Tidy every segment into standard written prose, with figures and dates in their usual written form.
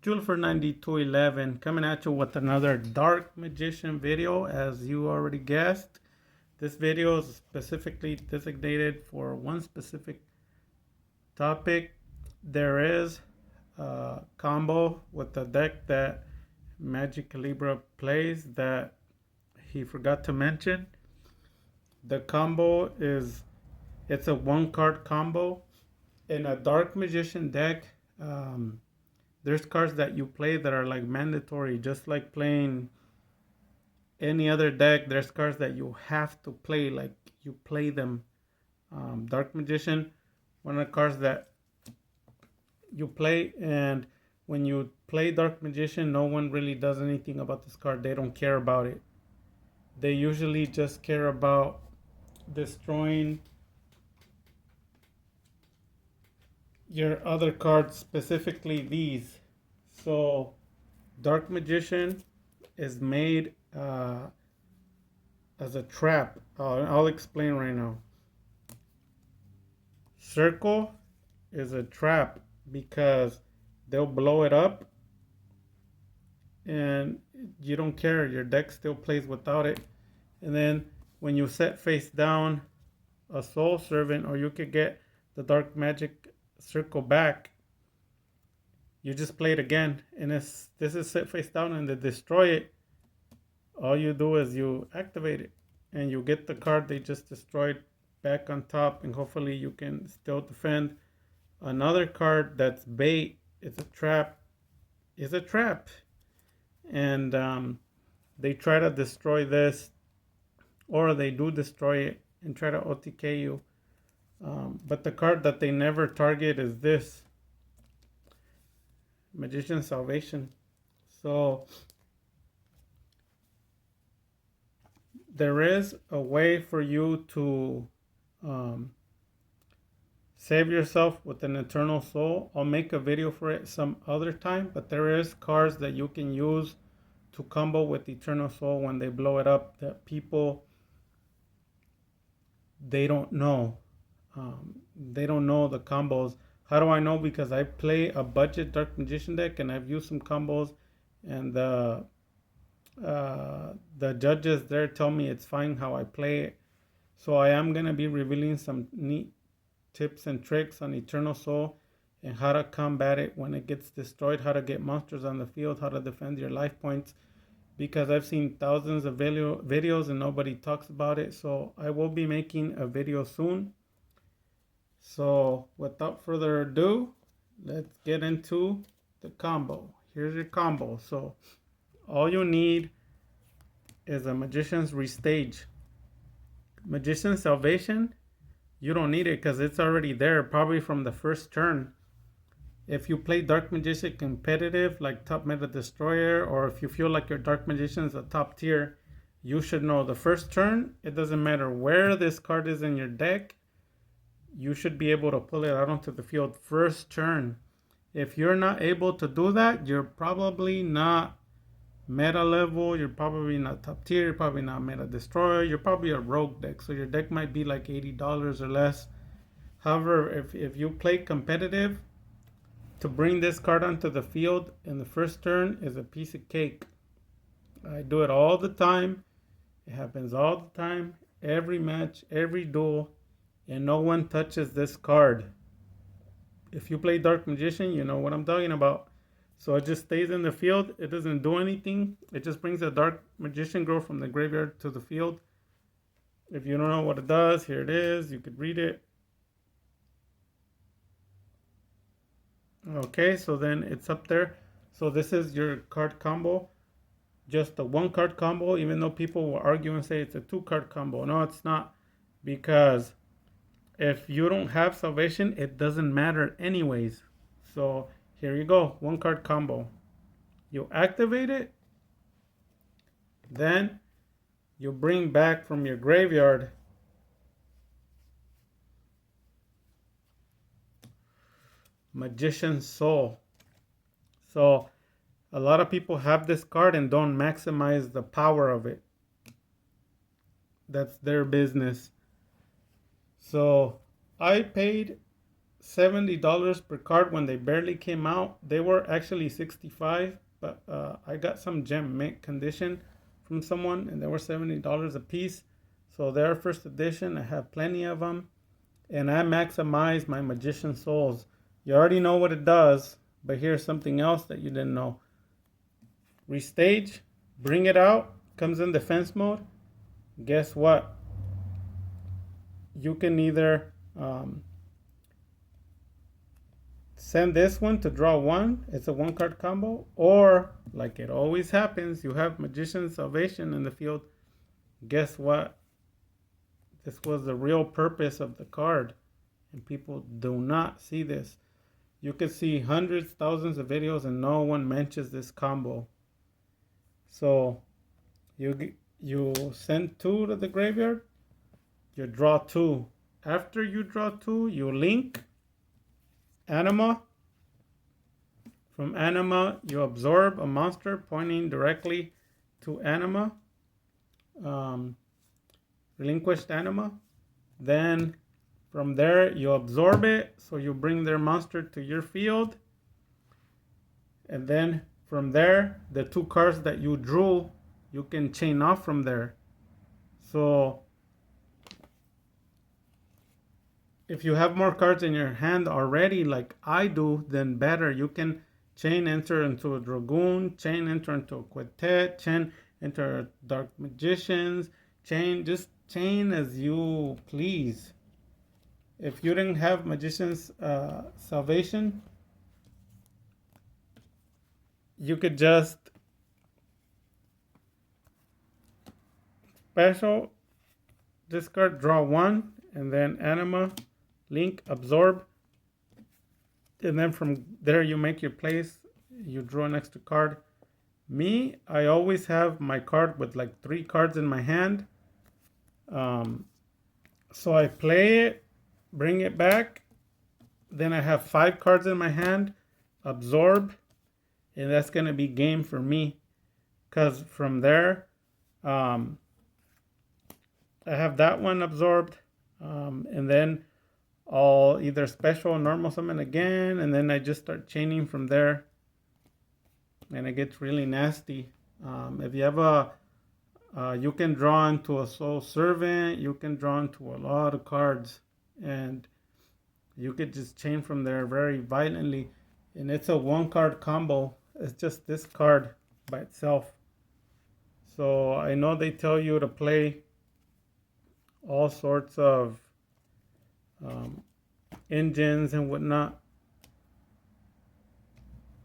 Julfer9211 coming at you with another Dark Magician video. As you already guessed, this video is specifically designated for one specific topic. There is a combo with the deck that Magic Calibra plays that he forgot to mention. The combo it's a one card combo in a Dark Magician deck. There's cards that you play that are like mandatory, just like playing any other deck. There's cards that you have to play, like you play them. Dark Magician, one of the cards that you play, and when you play Dark Magician, no one really does anything about this card. They don't care about it. They usually just care about destroying your other cards, specifically these. So Dark Magician is made as a trap. I'll explain right now. Circle is a trap because they'll blow it up and you don't care. Your deck still plays without it. And then when you set face down a Soul Servant, or you could get the Dark Magic Circle back, you just play it again. And this is set face down, and to destroy it, all you do is you activate it and you get the card they just destroyed back on top, and hopefully you can still defend. Another card that's bait, it's a trap, and they try to destroy this, or they do destroy it and try to OTK you. But the card that they never target is this Magician's Salvation. So there is a way for you to save yourself with an Eternal Soul. I'll make a video for it some other time, but there is cards that you can use to combo with Eternal Soul when they blow it up that people, they don't know. They don't know the combos. How do I know? Because I play a budget Dark Magician deck and I've used some combos, and the judges there tell me it's fine how I play it. So I am going to be revealing some neat tips and tricks on Eternal Soul and how to combat it when it gets destroyed, how to get monsters on the field, how to defend your life points, because I've seen thousands of videos and nobody talks about it. So I will be making a video soon. So without further ado, let's get into the combo. Here's your combo. So all you need is a Magician's Restage. Magician's Salvation, you don't need it because it's already there, probably from the first turn. If you play Dark Magician competitive, like Top Meta Destroyer, or if you feel like your Dark Magician is a top tier, you should know the first turn, it doesn't matter where this card is in your deck, you should be able to pull it out onto the field first turn. If you're not able to do that, you're probably not meta level, you're probably not top tier, you're probably not Meta Destroyer, you're probably a rogue deck, so your deck might be like $80 or less. However, if you play competitive, to bring this card onto the field in the first turn is a piece of cake. I do it all the time. It happens all the time, every match, every duel, and no one touches this card. If you play Dark Magician, you know what I'm talking about. So it just stays in the field. It doesn't do anything. It just brings a Dark Magician Girl from the graveyard to the field. If you don't know what it does, here it is. You could read it. Okay, so then it's up there. So this is your card combo. Just a one card combo, even though people will argue and say it's a two card combo. No, it's not. Because if you don't have Salvation, it doesn't matter anyways. So here you go, one card combo. You activate it, then you bring back from your graveyard Magician's Soul. So a lot of people have this card and don't maximize the power of it. That's their business. So I paid $70 per card when they barely came out. They were actually 65, but I got some gem mint condition from someone, and they were $70 a piece. So they're first edition. I have plenty of them, and I maximize my Magician Souls. You already know what it does, but here's something else that you didn't know. Restage, bring it out, comes in defense mode. Guess what? You can either send this one to draw one, it's a one card combo, or like it always happens, you have Magician's Salvation in the field. Guess what? This was the real purpose of the card, and people do not see this. You could see hundreds, thousands of videos, and no one mentions this combo. So you send two to the graveyard, you draw two. After you draw two, you link Anima. From Anima, you absorb a monster pointing directly to Anima. Relinquished Anima. Then from there, you absorb it, so you bring their monster to your field. And then from there, the two cards that you drew, you can chain off from there. So if you have more cards in your hand already, like I do, then better. You can chain enter into a Dragoon, chain enter into a Quartet, chain enter Dark Magicians, just chain as you please. If you didn't have Magician's Salvation, you could just special discard, draw one, and then Anima, link, absorb, and then from there you make your place. You draw an extra card. Me, I always have my card with like 3 cards in my hand. So I play it, bring it back, then I have 5 cards in my hand, absorb, and that's gonna be game for me, because from there I have that one absorbed, and then I'll either special or normal summon again, and then I just start chaining from there, and it gets really nasty. If you have you can draw into a Soul Servant, you can draw into a lot of cards, and you could just chain from there very violently, and it's a 1 card combo. It's just this card by itself. So I know they tell you to play all sorts of engines and whatnot,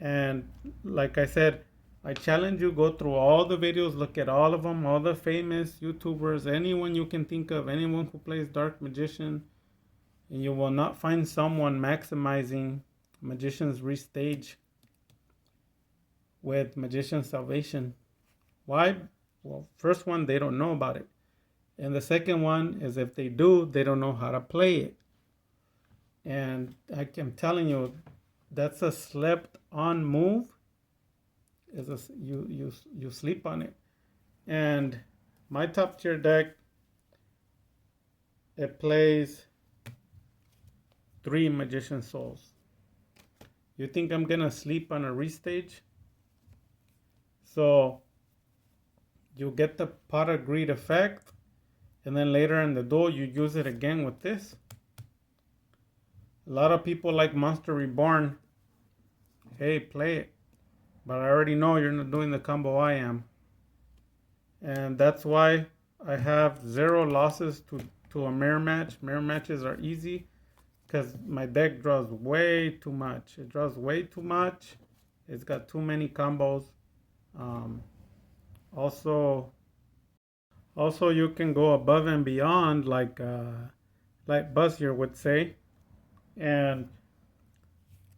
and like I said, I challenge you, go through all the videos, look at all of them, all the famous YouTubers, anyone you can think of, anyone who plays Dark Magician, and you will not find someone maximizing Magician's Restage with Magician's Salvation. Why? Well, first one, they don't know about it. And the second one is, if they do, they don't know how to play it. And I'm telling you, that's a slept on move. You sleep on it. And my top tier deck, it plays 3 Magician Souls. You think I'm gonna sleep on a restage? So you get the Pot of Greed effect, and then later in the duel you use it again with this. A lot of people like Monster Reborn. Hey, play it. But I already know you're not doing the combo I am. And that's why I have 0 losses to a mirror match. Mirror matches are easy because my deck draws way too much. It draws way too much. It's got too many combos. Also, you can go above and beyond, like Buzzier would say. And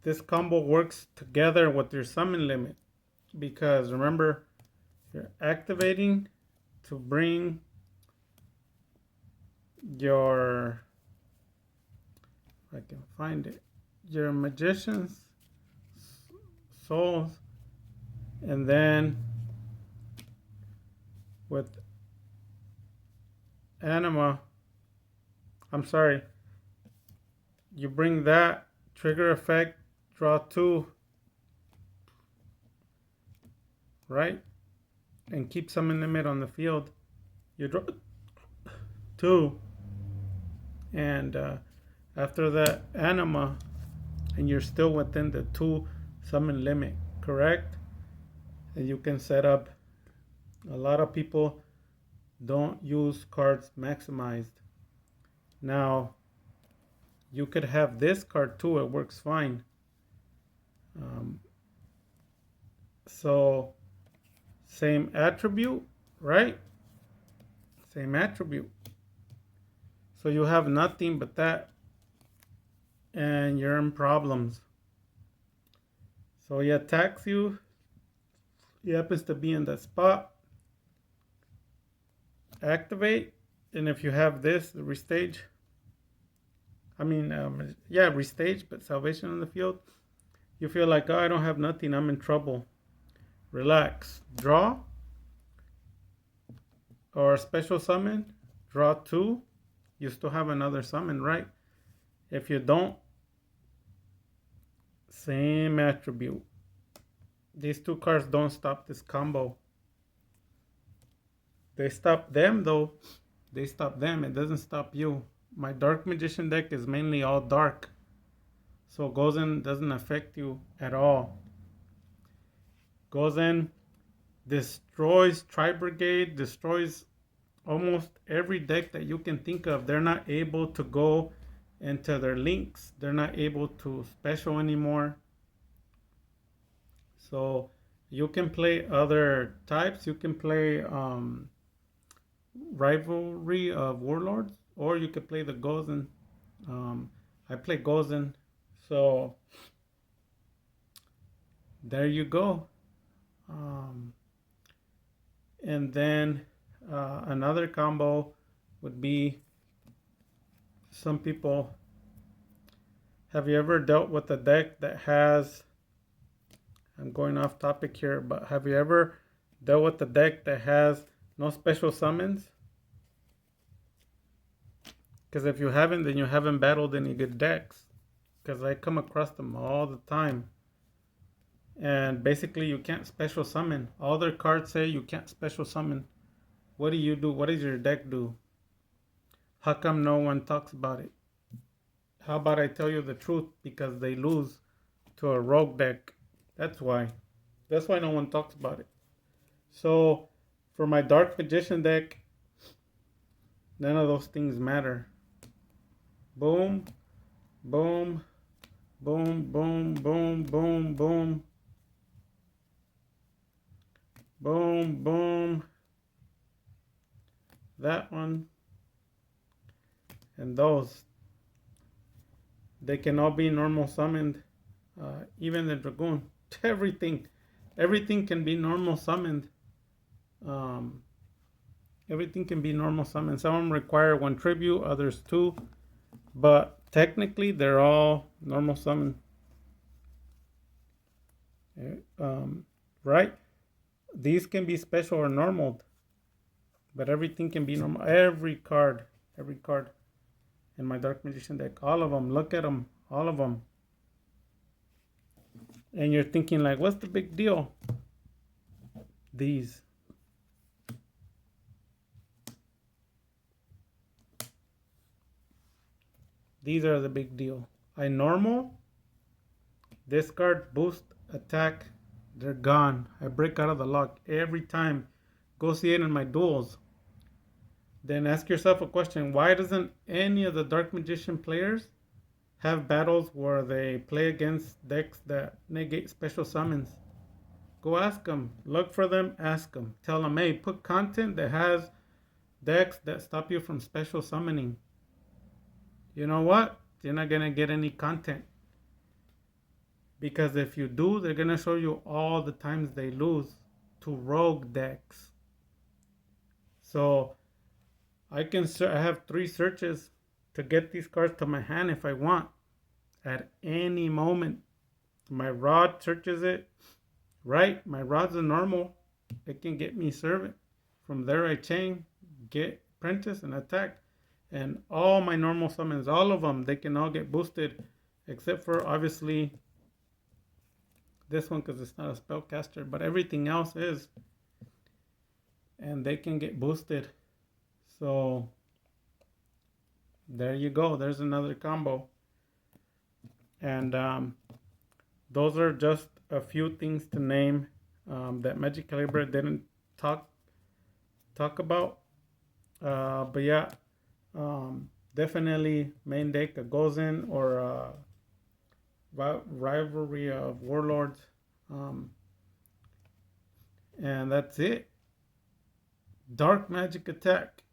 this combo works together with your summon limit, because remember, you're activating to bring your, if I can find it, your Magician's Souls, and then with Anima, I'm sorry, you bring that Trigger effect, draw 2, right? And keep summon limit on the field. You draw 2, and after that anima, and you're still within the 2 summon limit, correct? And you can set up. A lot of people don't use cards maximized. Now, you could have this card too, it works fine. So, same attribute, right? Same attribute. So you have nothing but that, and you're in problems. So he attacks you. He happens to be in that spot. Activate, and if you have this, the restage. Restage, but salvation on the field. You feel like, oh, I don't have nothing, I'm in trouble. Relax. Draw, or special summon. Draw 2. You still have another summon, right? If you don't, same attribute. These 2 cards don't stop this combo. They stop them though. They stop them. It doesn't stop you. My Dark Magician deck is mainly all dark. So Gozen doesn't affect you at all. Gozen destroys Tri-Brigade, destroys almost every deck that you can think of. They're not able to go into their links. They're not able to special anymore. So you can play other types. You can play Rivalry of Warlords, or you could play the Gozen. I play Gozen. So there you go. And then another combo would be, some people, have you ever dealt with a deck that has, I'm going off topic here, but have you ever dealt with a deck that has no special summons? Because if you haven't, then you haven't battled any good decks. Because I come across them all the time. And basically you can't special summon. All their cards say you can't special summon. What do you do? What does your deck do? How come no one talks about it? How about I tell you the truth? Because they lose to a rogue deck. That's why. That's why no one talks about it. So for my Dark Magician deck, none of those things matter. Boom, boom, boom, boom, boom, boom, boom. Boom, boom. That one. And those. They can all be normal summoned. Even the Dragoon. Everything. Everything can be normal summoned. Everything can be normal summoned. Some of them require 1 tribute, others 2. But technically, they're all normal summon. Right? These can be special or normal, but everything can be normal. Every card in my Dark Magician deck, all of them. Look at them, all of them. And you're thinking like, what's the big deal? These. These are the big deal. I normal. Discard, boost, attack. They're gone. I break out of the lock every time. Go see it in my duels. Then ask yourself a question. Why doesn't any of the Dark Magician players have battles where they play against decks that negate special summons? Go ask them. Look for them. Ask them. Tell them, hey, put content that has decks that stop you from special summoning. You know what? You're not going to get any content. Because if you do, they're going to show you all the times they lose to rogue decks. So I have 3 searches to get these cards to my hand if I want. At any moment. My rod searches it. Right? My rod's a normal. It can get me servant. From there I chain, get apprentice, and attack. And all my normal summons, all of them, they can all get boosted except for obviously this one because it's not a spellcaster, but everything else is, and they can get boosted. So there you go. There's another combo, and those are just a few things to name that Magic Calibre didn't talk about. But yeah, definitely main deck a Gozen or Rivalry of Warlords, um, and that's it. Dark Magic Attack.